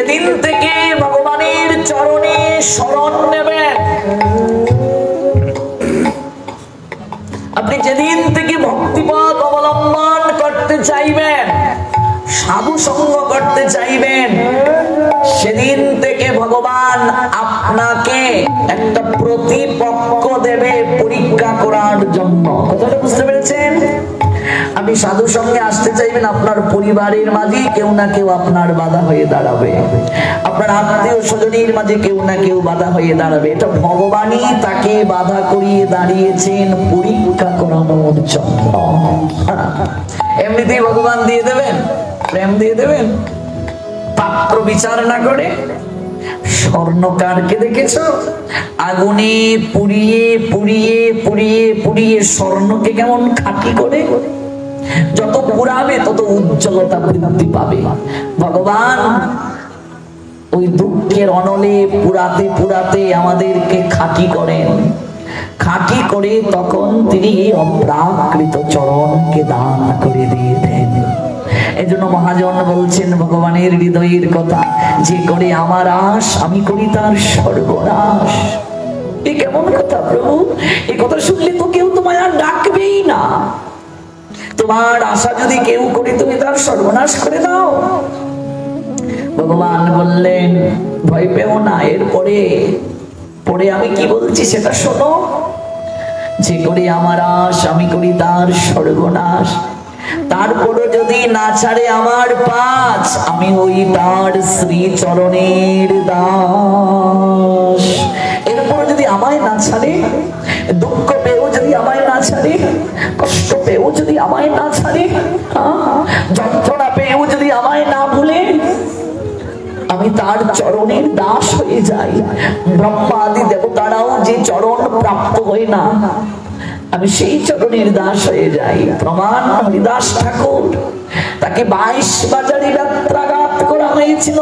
যেদিন থেকে ভগবানের চরণে শরণ নেবেন, আপনি যেদিন থেকে ভক্তিপথ অবলম্বন করতে চাইবেন, সাধু সঙ্গ করতে চাইবেন, সেদিন থেকে ভগবান আপনাকে একটা প্রতিপক্ষ দেবে পরীক্ষা করার জন্য। কথাটা বুঝতে পেরেছেন? আপনি সাধু সঙ্গে আসতে চাইবেন, আপনার পরিবারের মাঝে কেউ না কেউ আপনার বাধা হয়ে দাঁড়াবে, আপনার আত্মীয় স্বজনের মাঝে কেউ না কেউ বাধা হয়ে দাঁড়াবে। এটা ভগবানই তাকে বাধা করিয়ে দাঁড়িয়েছেন পরীক্ষা করানোর জন্য। এমনিতেই ভগবান দিয়ে দেবেন, প্রেম দিয়ে দেবেন, পাত্র বিচার না করে। স্বর্ণকারকে দেখেছো? আগুনে পুড়িয়ে পুড়িয়ে পুড়িয়ে পুড়িয়ে স্বর্ণকে কেমন খাঁটি করে, যত পুরাবে তত উজ্জ্বলতা বৃদ্ধি পাবে। ভগবান ওই দুঃখের অনলে পুরাতে পুরাতে আমাদেরকে খাঁটি করেন, খাঁটি করে তখন তিনি অপ্রাকৃত চরণকে দান করে দিয়ে দেন। এজন্য মহাজন বলছেন ভগবানের হৃদয়ের কথা, যে করে আমার আশ আমি করি তার সর্বনাশ। এ কেমন কথা প্রভু? এ কথা শুনলে তো কেউ তোমায় আর ডাকবেই না। তোমার আশা যদি কেউ করে তুমি তার সর্বনাশ করে দাও। ভগবান বললেন ভয় পেও না, এরপরে পরে আমি কি বলছি সেটা শোনো। যে করে আমার আশ আমি করি তার সর্বনাশ, তারপরে যদি না ছাড়ে আমার পাঁচ, আমি ওই তার শ্রী চরণের দাস। এরপর যদি আমায় না ছাড়ে, দুঃখ পেও যদি আমায় না ছাড়ে, কষ্ট পেও যদি আমায় না ছাড়ে, যন্ত্রণা পেও যদি আমায় না ভুলে, আমি তার চরণের দাস হয়ে যাই। ব্রহ্মা আদি দেবতারাও যে চরণ প্রাপ্ত হয় না, আমি সেই চরণের দাস হয়ে যাই। প্রমাণ হরিদাস ঠাকুর, তাকে 22 বাজারে ব্যত্রাঘাত করা হয়েছিল।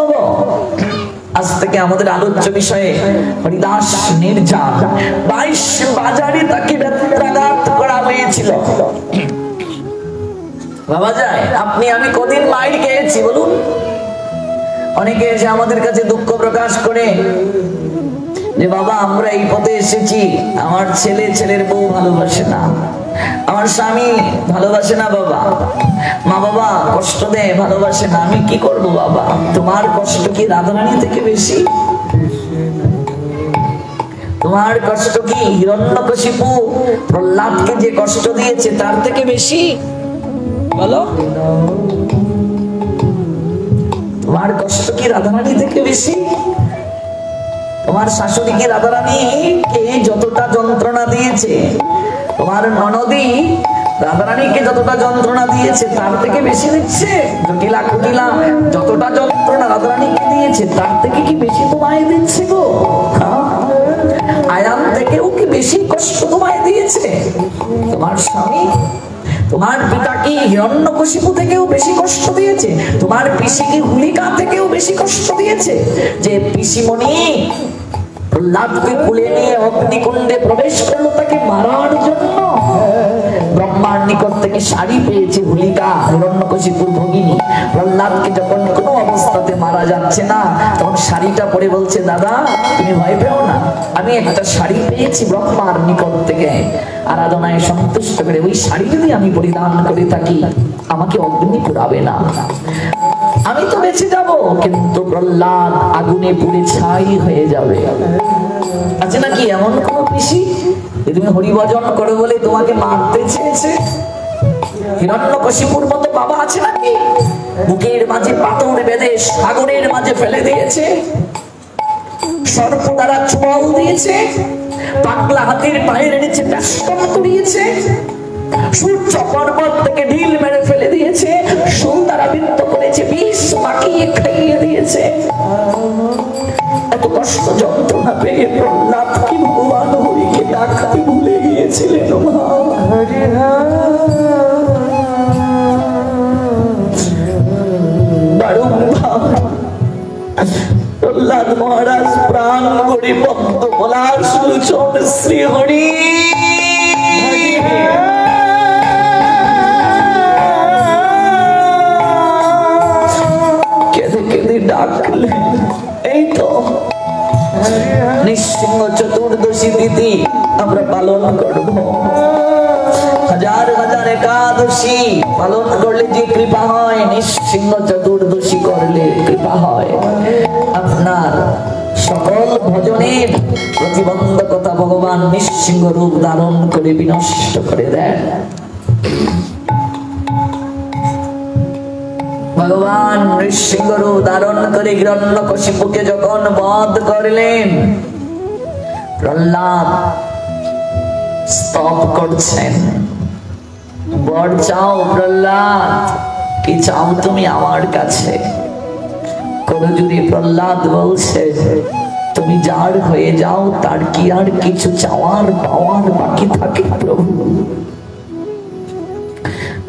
আজ থেকে আমাদের আলোচ্য বিষয়ে হরিদাস নির্যাত, 22 বাজারে তাকে ব্যত্রাঘাত করা হয়েছিল। ভাবা যায় আপনি আমি কদিন মাইর খেয়েছি বলুন? অনেকে এসে আমাদের কাছে দুঃখ প্রকাশ করে যে বাবা আমরা এই পথে এসেছি, আমার ছেলে ছেলের বউ ভালোবাসে না, আমার স্বামী ভালোবাসে না বাবা, মা বাবা কষ্ট দেয় ভালোবাসে না, আমি কি করব বাবা? তোমার কষ্ট কি রাধারানী থেকে বেশি? তোমার কষ্ট কি হিরণ্যকশিপু প্রহ্লাদকে যে কষ্ট দিয়েছে তার থেকে বেশি? বলো, তোমার কষ্ট কি রাধারানী থেকে বেশি? তোমার শাশুড়ি কি রাধারানীকে যতটা যন্ত্রণা দিয়েছে, তোমার ননদী রাধারানীকে যতটা যন্ত্রণা দিয়েছে তার থেকে বেশি দিচ্ছে? জটিলা কুটিলা যতটা যন্ত্রণা রাধারানীকে দিয়েছে তার থেকে কি বেশি তোমায় দিচ্ছে গো? আয়ান থেকেও কি বেশি কষ্ট তোমায় দিয়েছে তোমার স্বামী? তোমার পিতা কি হিরণ্যকশিপু থেকেও বেশি কষ্ট দিয়েছে? তোমার পিসি কি হুলিকা থেকেও বেশি কষ্ট দিয়েছে? যে পিসিমণি প্রহ্লাদকে কুলে নিয়ে অগ্নিকুণ্ডে প্রবেশ করলো তাকে মারার জন্য, ব্রহ্মার নিকট থেকে শাড়ি পেয়েছে হুলিকা হিরণ্যকশিপুর ভগিনী। প্রহ্লাদকে যখন কোনো অবস্থাতে মারা যাচ্ছে না, তখন শাড়িটা পরে বলছে দাদা তুমি ভয় পেও না, আমি একটা শাড়ি পেয়েছি ব্রহ্মার নিকট থেকে, আরাধনায় সন্তুষ্ট করে ওই শাড়ি যদি আমি পরিধান করে থাকি আমাকে অগ্নি পুড়াবে না, আমি তো বেঁচে যাব, কিন্তু প্রহ্লাদ আগুনে পুড়ে ছাই হয়ে যাবে। আছে নাকি এমন কোন পিসি যে তুমি হরিভজন করো বলে তোমাকে মারতে চেয়েছে? হিরণ্যকশিপুর মতো বাবা আছে নাকি বুকের মাঝে পাথর বেঁধে সাগরের মাঝে ফেলে দিয়েছে, সর্প দ্বারা চোয়াল দিয়েছে, পাগলা হাতির পায়ের নিচে বেষ্টন করিয়েছে, সূর্য পর্বত থেকে ঢিল মেরে ফেলে দিয়েছে, সুল দ্বারা বিদ্ধ করেছে, বিষ মাখিয়ে খাইয়ে দিয়েছে। এত কষ্ট যন্ত্রণা পেয়ে প্রহ্লাদ কি ভগবান হরিকে ডাকতে ভুলে গিয়েছিলেন? প্রহ্লাদ মহারাজ প্রাণ হরি ভক্ত বলার সুলোচন শ্রী হরি ডাকলেন। এই তো নৃসিংহ চতুর্দশী তিথি আমরা পালন করব। হাজার হাজার একাদশী পালন করলে যে কৃপা হয়, নৃসিংহ চতুর্দশী করলে কৃপা হয়। আপনার সকল ভজনের প্রতিবন্ধকতা ভগবান নৃসিংহ রূপ ধারণ করে বিনষ্ট করে দেন। ভগবান নৃসিংহ রূপ ধারণ করে হিরণ্যকশিপুকে যখন বধ করলেন, প্রহ্লাদ স্তব করছেন, বর চাও প্রহ্লাদ, কি চাও তুমি আমার কাছে? করজুরি প্রহ্লাদ বলছে, তুমি যার হয়ে যাও তার কি আর কিছু চাওয়ার পাওয়ার বাকি থাকে প্রভু?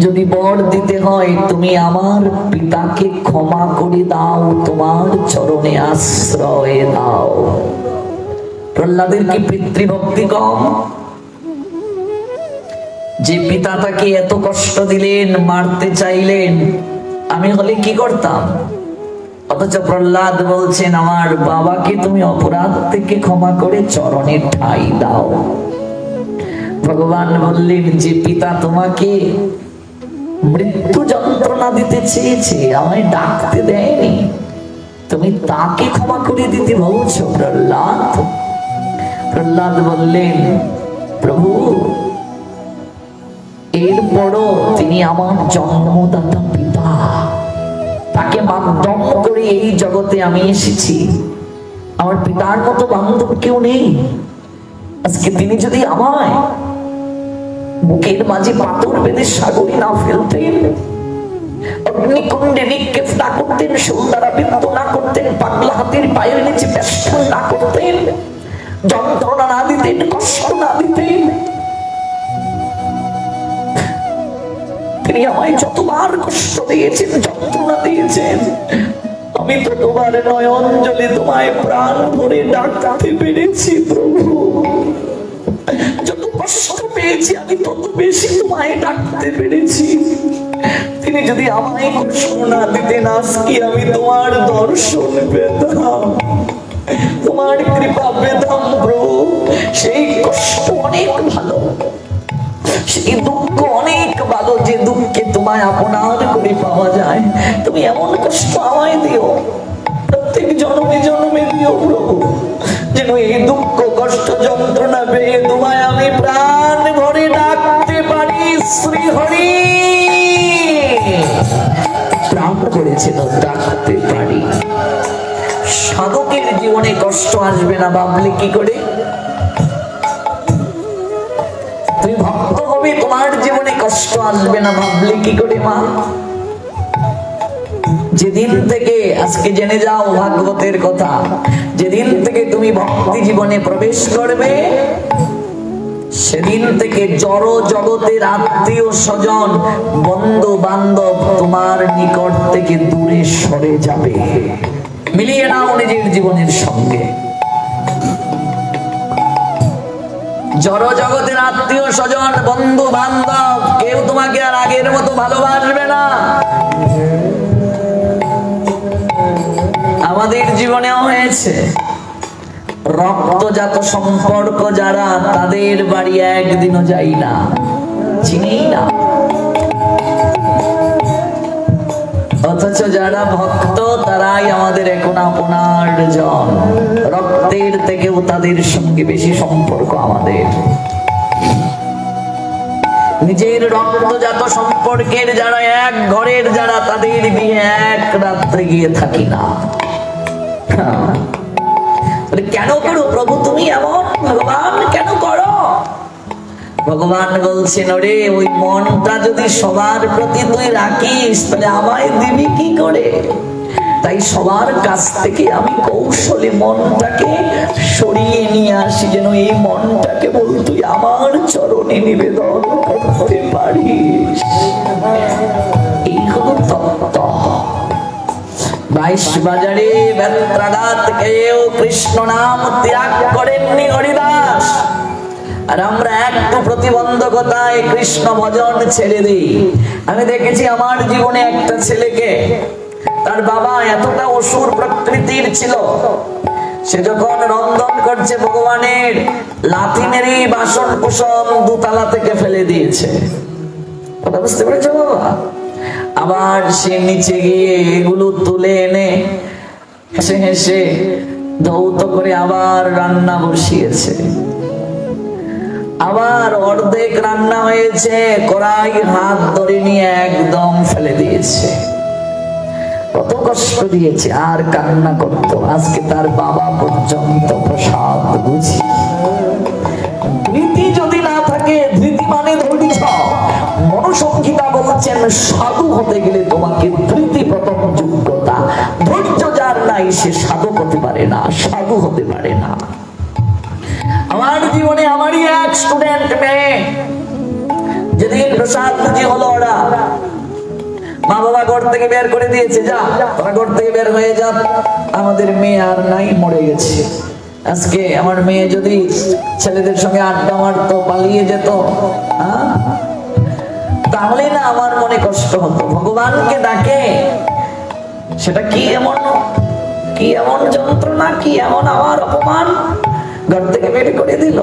যদি বর দিতে হয় তুমি আমার পিতাকে ক্ষমা করে দাও, তোমার চরণে আশ্রয় দাও। প্রহ্লাদের কি পিতৃভক্তি কম? যে পিতা তাকে এত কষ্ট দিলেন, মারতে চাইলেন, আমি হলে কি করতাম? অথচ প্রহ্লাদ বলছেন, আমার বাবাকে তুমি অপরাধ থেকে ক্ষমা করে চরণে ঠাঁই দাও। ভগবান বললেন, যে পিতা তোমাকে মৃত্যু যন্ত্রণা দিতে চেয়েছে, আমায় ডাকতে দেয়নি, তুমি তাকে ক্ষমা করে দিতে বলছো প্রহ্লাদ? প্রহ্লাদ বললেন, প্রভু এরপরও তিনি আমার জন্মদাতা পিতা, তাকে মাধ্যম করে এই জগতে আমি এসেছি। আমার পিতার মতো বান্ধব কেউ নেই। আজকে তিনি যদি আমায় বুকের মাঝে পাথর বেঁধে সাগরে না ফেলতেন, অগ্নিকুণ্ডে নিক্ষেপ না করতেন, সুন্দরা বৃত্ত না করতেন, পাগলা হাতির পায়ের নিচে বেষ্টন না করতেন, যন্ত্রণা না দিতেন, কষ্ট না দিতেন, তিনি আমায় যতবার কষ্ট দিয়েছেন, যন্ত্রণা দিয়েছেন, আমি ততবার নয়ন জলে তোমায় প্রাণ ভরে ডাকতে পেরেছি প্রভু। যত কষ্ট পেয়েছি আমি তত বেশি তোমায় ডাকতে পেরেছি। তিনি যদি আমায় কষ্ট না দিতেন, আজকে আমি তোমার দর্শন পেতাম, তোমার কৃপা পেতাম প্রভু। সেই কষ্ট অনেক ভালো, সেই দুঃখ অনেক ভালো, যে দুঃখে তোমায় আপনার করে পাওয়া যায়। তুমি এমন কষ্ট আমায় দিও, প্রত্যেক জন্মে জন্মে দিও প্রভু, যেন এই দুঃখ কষ্ট যন্ত্রণা পেয়ে তোমায় আমি প্রাণ ভরে ডাকতে পারি। শ্রী হরি প্রাণ করেছিল, ডাকতে পারি। সাধকের জীবনে কষ্ট আসবে না ভাবলে কি করে? তুমি ভক্ত হবে, তোমার জীবনে কষ্ট আসবে না ভাবলে কি করে মা? যেদিন থেকে, আজকে জেনে যাও ভাগবতের কথা, যেদিন থেকে তুমি ভক্তি জীবনে প্রবেশ করবে, সেদিন থেকে জড় জগতের আত্মীয় স্বজন বন্ধু বান্ধব তোমার নিকট থেকে দূরে সরে যাবে। মিলিয়ে নাও নিজের জীবনের সঙ্গে। জড় জগতের আত্মীয় স্বজন বন্ধু বান্ধব কেউ তোমাকে আর আগের মতো ভালোবাসবে না। আমাদের জীবনেও হয়েছে, রক্তজাত সম্পর্ক যারা, তাদের বাড়ি একদিনও যাই না, চিনি না। অথচ যারা ভক্ত তারাই আমাদের এখন আপনার জন, রক্তের থেকেও তাদের সঙ্গে বেশি সম্পর্ক আমাদের। নিজের রক্তজাত সম্পর্কের যারা, এক ঘরের যারা, তাদের বিয়ে এক রাত্রে গিয়ে থাকি না। কেন করো প্রভু তুমি এমন? ভগবান কেন করো? ভগবান বলছেন, ওরে ওই মনটা যদি সবার প্রতি তুই রাখিস তাহলে আমায় দিবি কি করে? তাই সবার কাছ থেকে আমি কৌশলে মনটাকে সরিয়ে নিয়ে আসি, যেন এই মনটাকে বল তুই আমার চরণে নিবেদন করতে পারিস। এই হলো তত্ত্ব। 22 বাজারে বেত্রাঘাত কেউ কৃষ্ণ নাম ত্যাগ করেননি হরিদাস, আর আমরা একটু প্রতিবন্ধকতায় কৃষ্ণ ভজন ছেড়ে দিই। আমি দেখেছি আমার জীবনে একটা ছেলেকে তার বাবা এতটা অসুর প্রকৃতির ছিল, সে যখন রন্ধন করছে ভগবানের লাথি মেরে বাসন কুসন দুতলা থেকে ফেলে দিয়েছে। কথা বুঝতে পেরেছো বাবা? আবার সে নিচে গিয়ে এগুলো তুলে এনে হেসে হেসে ধৌত করে আবার রান্না বসিয়েছে। আবার অর্ধেক রান্না হয়েছে, কড়াই হাত ধরে নিয়ে একদম ফেলে দিয়েছে। কত কষ্ট দিয়েছে, আর কান্না করতো। আজকে তার বাবা পর্যন্ত প্রসাদ বুঝি। ধৃতি যদি না থাকে, ধৃতি মানে ধৈর্য। মনুসংহিতা বলছেন সাধু হতে গেলে তোমাকে ধৃতি প্রথম যোগ্যতা। ধৈর্য যার নাই সে সাধু হতে পারে না, সাধু হতে পারে না। আমার জীবনে আমারই এক স্টুডেন্ট মেয়ে, যেদিন প্রসাদ বুঝি হলো, ওরা মা বাবা ঘর থেকে বের করে দিয়েছে, যা তোরা ঘর থেকে বের হয়ে যা, আমাদের মেয়ে আর নাই, মরে গেছে। আজকে আমার মেয়ে যদি ছেলেদের সঙ্গে আড্ডা মারতো, পালিয়ে যেত, তাহলে না আমার মনে কষ্ট হতো। ভগবানকে ডাকে, সেটা কি এমন যন্ত্রণা, কি এমন আমার অপমান, ঘর থেকে বের করে দিল।